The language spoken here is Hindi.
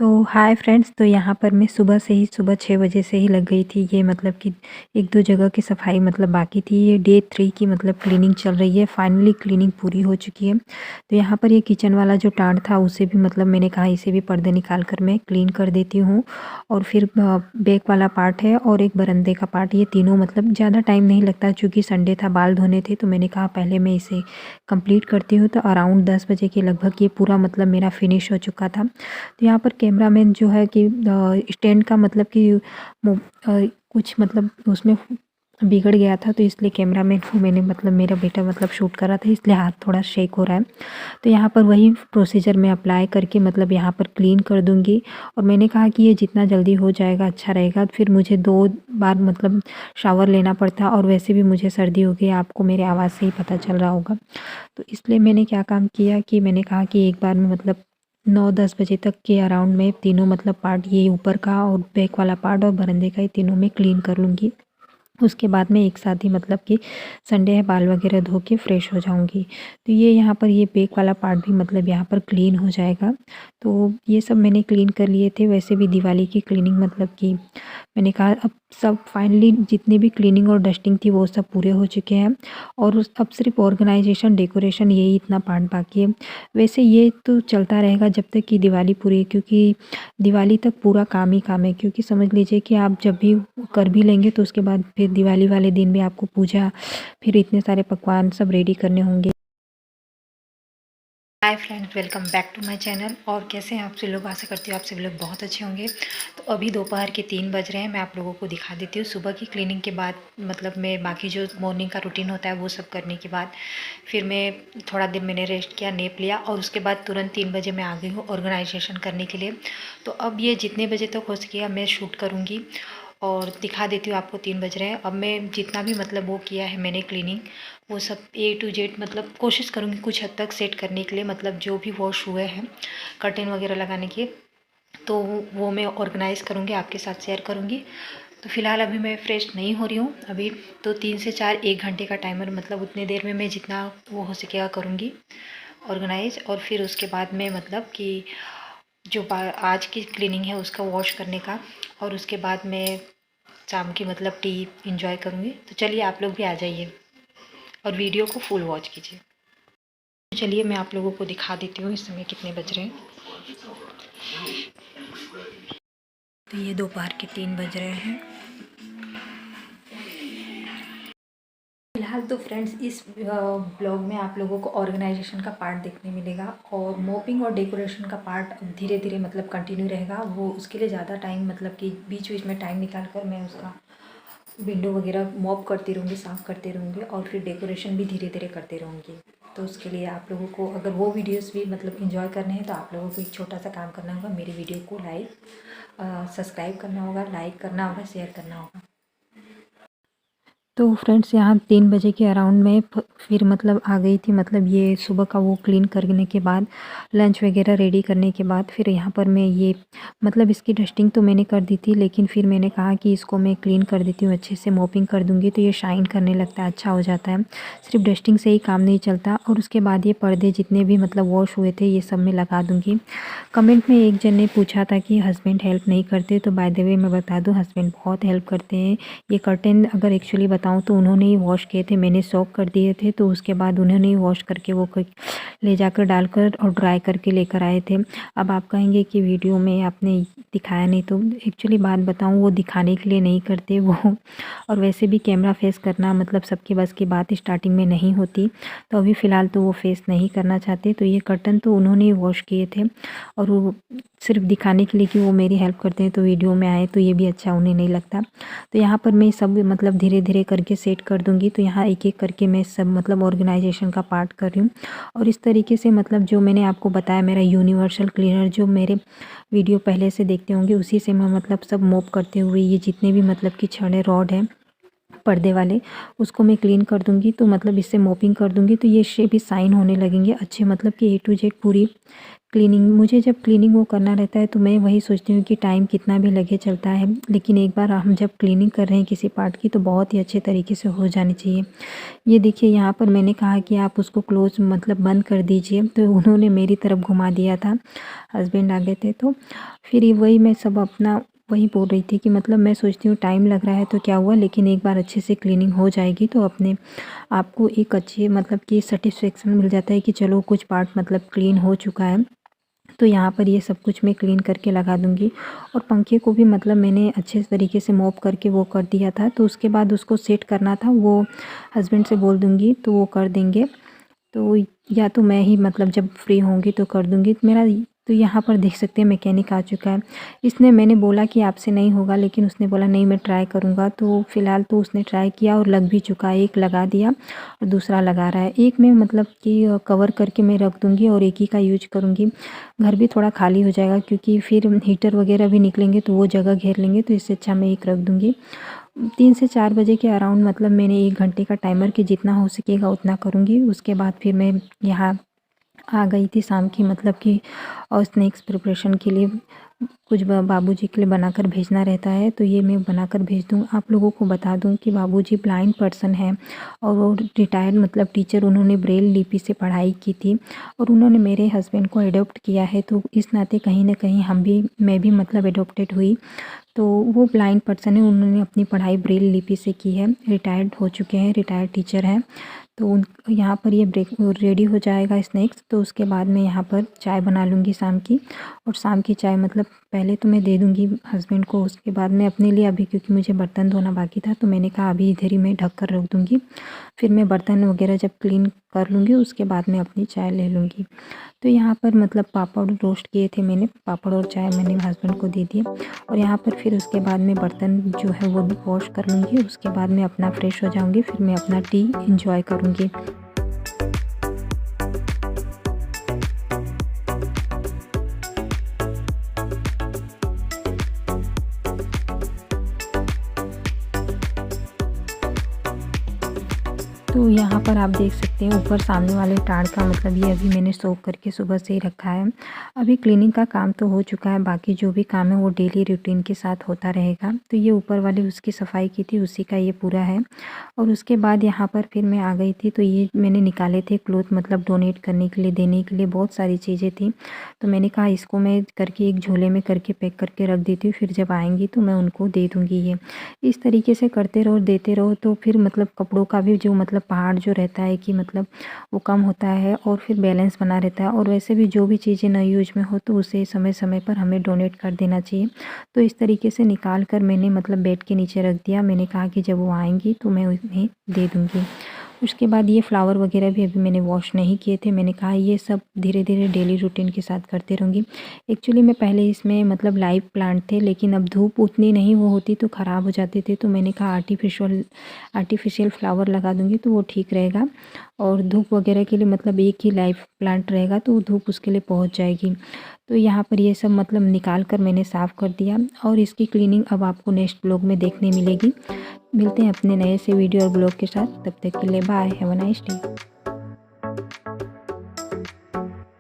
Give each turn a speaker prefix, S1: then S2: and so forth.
S1: तो हाय फ्रेंड्स, तो यहाँ पर मैं सुबह 6 बजे से ही लग गई थी। ये मतलब कि 1-2 जगह की सफाई मतलब बाकी थी। ये डे 3 की मतलब क्लीनिंग चल रही है। फाइनली क्लीनिंग पूरी हो चुकी है। तो यहाँ पर ये किचन वाला जो टांड था उसे भी मतलब मैंने कहा इसे भी पर्दे निकाल कर मैं क्लीन कर देती हूँ। और फिर बैक वाला पार्ट है और एक बरामदे का पार्ट, ये तीनों मतलब ज़्यादा टाइम नहीं लगता चूँकि संडे था, बाल धोने थे, तो मैंने कहा पहले मैं इसे कंप्लीट करती हूँ। तो अराउंड 10 बजे के लगभग ये पूरा मतलब मेरा फिनिश हो चुका था। तो यहाँ पर कैमरामैन जो है कि स्टैंड का मतलब कि कुछ मतलब उसमें बिगड़ गया था, तो इसलिए कैमरामैन को मैंने मतलब मेरा बेटा मतलब शूट कर रहा था, इसलिए हाथ थोड़ा शेक हो रहा है। तो यहाँ पर वही प्रोसीजर मैं अप्लाई करके मतलब यहाँ पर क्लीन कर दूँगी। और मैंने कहा कि ये जितना जल्दी हो जाएगा अच्छा रहेगा। फिर मुझे 2 बार मतलब शावर लेना पड़ता, और वैसे भी मुझे सर्दी हो गई, आपको मेरे आवाज़ से ही पता चल रहा होगा। तो इसलिए मैंने क्या काम किया कि मैंने कहा कि एक बार में मतलब 9-10 बजे तक के अराउंड में तीनों मतलब पार्ट, ये ऊपर का और बैक वाला पार्ट और बरामदे का, ये तीनों मैं क्लीन कर लूँगी। उसके बाद में एक साथ ही मतलब कि संडे है, बाल वगैरह धो के फ्रेश हो जाऊँगी। तो ये यहाँ पर ये बैक वाला पार्ट भी मतलब यहाँ पर क्लीन हो जाएगा। तो ये सब मैंने क्लीन कर लिए थे। वैसे भी दिवाली की क्लीनिंग मतलब कि मैंने कहा अब सब फाइनली जितनी भी क्लीनिंग और डस्टिंग थी वो सब पूरे हो चुके हैं। और अब सिर्फ ऑर्गेनाइजेशन, डेकोरेशन, यही इतना पार्ट बाकी है। वैसे ये तो चलता रहेगा जब तक कि दिवाली पूरी है, क्योंकि दिवाली तक पूरा काम ही काम है। क्योंकि समझ लीजिए कि आप जब भी कर भी लेंगे तो उसके बाद फिर दिवाली वाले दिन भी आपको पूजा, फिर इतने सारे पकवान सब रेडी करने होंगे। Hi friends, welcome back to my channel. और कैसे हैं आप सभी लोग? आशा करती हूँ आप सभी लोग बहुत अच्छे होंगे। तो अभी दोपहर के 3 बज रहे हैं। मैं आप लोगों को दिखा देती हूँ सुबह की क्लीनिंग के बाद, मतलब मैं बाकी जो मॉर्निंग का रूटीन होता है वो सब करने के बाद फिर मैं थोड़ा देर मैंने रेस्ट किया, नैप लिया, और उसके बाद तुरंत 3 बजे मैं आ गई हूँ ऑर्गेनाइजेशन करने के लिए। तो अब ये जितने बजे तक हो सकेगा मैं शूट करूँगी और दिखा देती हूँ आपको। 3 बज रहे हैं। अब मैं जितना भी मतलब वो किया है मैंने क्लीनिंग, वो सब A to Z मतलब कोशिश करूँगी कुछ हद तक सेट करने के लिए। मतलब जो भी वॉश हुए हैं कर्टेन वगैरह लगाने के, तो वो मैं ऑर्गेनाइज़ करूँगी, आपके साथ शेयर करूँगी। तो फ़िलहाल अभी मैं फ्रेश नहीं हो रही हूँ अभी। तो 3 से 4 1 घंटे का टाइमर, मतलब उतनी देर में मैं जितना वो हो सकेगा करूँगी ऑर्गेनाइज़। और फिर उसके बाद में मतलब कि जो आज की क्लीनिंग है उसका वॉश करने का, और उसके बाद मैं शाम की मतलब टी इंजॉय करूँगी। तो चलिए आप लोग भी आ जाइए और वीडियो को फुल वॉच कीजिए। तो चलिए मैं आप लोगों को दिखा देती हूँ इस समय कितने बज रहे हैं। तो ये दोपहर के 3 बज रहे हैं। फिलहाल तो फ्रेंड्स इस ब्लॉग में आप लोगों को ऑर्गेनाइजेशन का पार्ट देखने मिलेगा, और मोपिंग और डेकोरेशन का पार्ट धीरे धीरे मतलब कंटिन्यू रहेगा। वो उसके लिए ज़्यादा टाइम मतलब कि बीच बीच में टाइम निकाल कर मैं उसका विंडो वगैरह मॉप करती रहूँगी, साफ़ करते रहूँगी, और फिर डेकोरेशन भी धीरे धीरे करते रहूँगी। तो उसके लिए आप लोगों को अगर वो वीडियोस भी मतलब एंजॉय करने हैं तो आप लोगों को एक छोटा सा काम करना होगा, मेरी वीडियो को सब्सक्राइब करना होगा, लाइक करना होगा, शेयर करना होगा। तो फ्रेंड्स यहाँ 3 बजे के अराउंड में फिर मतलब आ गई थी। मतलब ये सुबह का वो क्लीन करने के बाद, लंच वगैरह रेडी करने के बाद, फिर यहाँ पर मैं ये मतलब इसकी डस्टिंग तो मैंने कर दी थी, लेकिन फिर मैंने कहा कि इसको मैं क्लीन कर देती हूँ, अच्छे से मोपिंग कर दूँगी तो ये शाइन करने लगता है, अच्छा हो जाता है। सिर्फ डस्टिंग से ही काम नहीं चलता। और उसके बाद ये पर्दे जितने भी मतलब वॉश हुए थे ये सब मैं लगा दूँगी। कमेंट में एक जन ने पूछा था कि हस्बैंड हेल्प नहीं करते, तो बाय द वे मैं बता दूँ हस्बैंड बहुत हेल्प करते हैं। ये कर्टेन अगर एक्चुअली बताऊँ तो उन्होंने ही वॉश किए थे, मैंने सॉक कर दिए थे, तो उसके बाद उन्होंने ही वॉश करके वो ले जाकर डालकर और ड्राई करके लेकर आए थे। अब आप कहेंगे कि वीडियो में आपने दिखाया नहीं, तो एक्चुअली बात बताऊँ वो दिखाने के लिए नहीं करते वो। और वैसे भी कैमरा फेस करना मतलब सबके बस की बात स्टार्टिंग में नहीं होती, तो अभी फ़िलहाल तो वो फेस नहीं करना चाहते। तो ये कर्टन तो उन्होंने ही वॉश किए थे, और वो सिर्फ दिखाने के लिए कि वो मेरी हेल्प करते हैं तो वीडियो में आए, तो ये भी अच्छा उन्हें नहीं लगता। तो यहाँ पर मैं सब मतलब धीरे धीरे करके सेट कर दूँगी। तो यहाँ एक एक करके मैं सब मतलब ऑर्गेनाइजेशन का पार्ट कर रही हूँ। और इस तरीके से मतलब जो मैंने आपको बताया मेरा यूनिवर्सल क्लीनर, जो मेरे वीडियो पहले से देखते होंगे, उसी से मैं मतलब सब मोप करते हुए ये जितने भी मतलब कि छड़े रॉड हैं पर्दे वाले, उसको मैं क्लीन कर दूँगी। तो मतलब इससे मोपिंग कर दूँगी तो ये भी शाइन होने लगेंगे अच्छे, मतलब कि ए टू जेड पूरी क्लीनिंग। मुझे जब क्लीनिंग वो करना रहता है तो मैं वही सोचती हूँ कि टाइम कितना भी लगे चलता है, लेकिन एक बार हम जब क्लीनिंग कर रहे हैं किसी पार्ट की तो बहुत ही अच्छे तरीके से हो जानी चाहिए। ये देखिए यहाँ पर मैंने कहा कि आप उसको क्लोज़ मतलब बंद कर दीजिए, तो उन्होंने मेरी तरफ घुमा दिया था, हस्बैंड आ गए थे। तो फिर ये वही मैं सब अपना वही बोल रही थी कि मतलब मैं सोचती हूँ टाइम लग रहा है तो क्या हुआ, लेकिन एक बार अच्छे से क्लीनिंग हो जाएगी तो अपने आपको एक अच्छी मतलब कि सेटिस्फेक्शन मिल जाता है कि चलो कुछ पार्ट मतलब क्लीन हो चुका है। तो यहाँ पर ये सब कुछ मैं क्लीन करके लगा दूँगी। और पंखे को भी मतलब मैंने अच्छे तरीके से मॉप करके वो कर दिया था, तो उसके बाद उसको सेट करना था, वो हस्बैंड से बोल दूँगी तो वो कर देंगे। तो या तो मैं ही मतलब जब फ्री होंगी तो कर दूँगी। तो यहाँ पर देख सकते हैं मैकेनिक आ चुका है। इसने मैंने बोला कि आपसे नहीं होगा, लेकिन उसने बोला नहीं मैं ट्राई करूँगा। तो फ़िलहाल तो उसने ट्राई किया और लग भी चुका है, एक लगा दिया और दूसरा लगा रहा है। एक में मतलब कि कवर करके मैं रख दूँगी और एक ही का यूज करूँगी। घर भी थोड़ा खाली हो जाएगा क्योंकि फिर हीटर वगैरह भी निकलेंगे तो वो जगह घेर लेंगे, तो इससे अच्छा मैं एक रख दूँगी। 3 से 4 बजे के अराउंड मतलब मैंने 1 घंटे का टाइमर कि जितना हो सकेगा उतना करूँगी। उसके बाद फिर मैं यहाँ आ गई थी शाम की मतलब कि और स्नैक्स प्रिपरेशन के लिए कुछ बाबूजी के लिए बनाकर भेजना रहता है, तो ये मैं बनाकर भेज दूँ। आप लोगों को बता दूँ कि बाबूजी ब्लाइंड पर्सन हैं और वो रिटायर्ड मतलब टीचर, उन्होंने ब्रेल लिपि से पढ़ाई की थी और उन्होंने मेरे हस्बैंड को एडॉप्ट किया है, तो इस नाते कहीं न कहीं मैं भी मतलब एडॉप्टेड हुई। तो वो ब्लाइंड पर्सन है, उन्होंने अपनी पढ़ाई ब्रेल लिपि से की है, रिटायर्ड हो चुके हैं, रिटायर्ड टीचर हैं। तो उन यहाँ पर ये ब्रेक रेडी हो जाएगा स्नैक्स, तो उसके बाद मैं यहाँ पर चाय बना लूँगी शाम की। और शाम की चाय मतलब पहले तो मैं दे दूँगी हस्बैंड को, उसके बाद मैं अपने लिए अभी क्योंकि मुझे बर्तन धोना बाकी था तो मैंने कहा अभी इधर ही मैं ढक कर रख दूँगी। फिर मैं बर्तन वगैरह जब क्लीन कर लूँगी उसके बाद मैं अपनी चाय ले लूँगी। तो यहाँ पर मतलब पापड़ रोस्ट किए थे मैंने, पापड़ और चाय मैंने हस्बैंड को दे दिया। और यहाँ पर फिर उसके बाद मैं बर्तन जो है वो भी वॉश कर लूँगी, उसके बाद मैं अपना फ्रेश हो जाऊँगी, फिर मैं अपना टी एंजॉय करूँगी। तो यहाँ पर आप देख सकते हैं ऊपर सामने वाले टाड़ का मतलब ये अभी मैंने सोख करके सुबह से ही रखा है। अभी क्लीनिंग का काम तो हो चुका है, बाकी जो भी काम है वो डेली रूटीन के साथ होता रहेगा। तो ये ऊपर वाली उसकी सफाई की थी, उसी का ये पूरा है। और उसके बाद यहाँ पर फिर मैं आ गई थी, तो ये मैंने निकाले थे क्लॉथ मतलब डोनेट करने के लिए, देने के लिए बहुत सारी चीज़ें थी। तो मैंने कहा इसको मैं करके एक झोले में करके पैक करके रख देती हूँ, फिर जब आएँगी तो मैं उनको दे दूँगी ये। इस तरीके से करते रहो, देते रहो तो फिर मतलब कपड़ों का भी जो मतलब पहाड़ जो रहता है कि मतलब वो कम होता है और फिर बैलेंस बना रहता है। और वैसे भी जो भी चीज़ें न यूज में हो तो उसे समय समय पर हमें डोनेट कर देना चाहिए। तो इस तरीके से निकाल कर मैंने मतलब बेड के नीचे रख दिया। मैंने कहा कि जब वो आएँगी तो मैं उन्हें दे दूँगी। उसके बाद ये फ्लावर वगैरह भी अभी मैंने वॉश नहीं किए थे। मैंने कहा ये सब धीरे-धीरे डेली रूटीन के साथ करते रहूँगी। एक्चुअली मैं पहले इसमें मतलब लाइव प्लांट थे, लेकिन अब धूप उतनी नहीं वो होती तो ख़राब हो जाते थे, तो मैंने कहा आर्टिफ़िशियल फ्लावर लगा दूँगी तो वो ठीक रहेगा। और धूप वगैरह के लिए मतलब एक ही लाइव प्लांट रहेगा तो धूप उसके लिए पहुँच जाएगी। तो यहाँ पर ये सब मतलब निकाल कर मैंने साफ़ कर दिया और इसकी क्लीनिंग अब आपको नेक्स्ट ब्लॉग में देखने मिलेगी। मिलते हैं अपने नए से वीडियो और ब्लॉग के साथ, तब तक के लिए bye, have a nice day.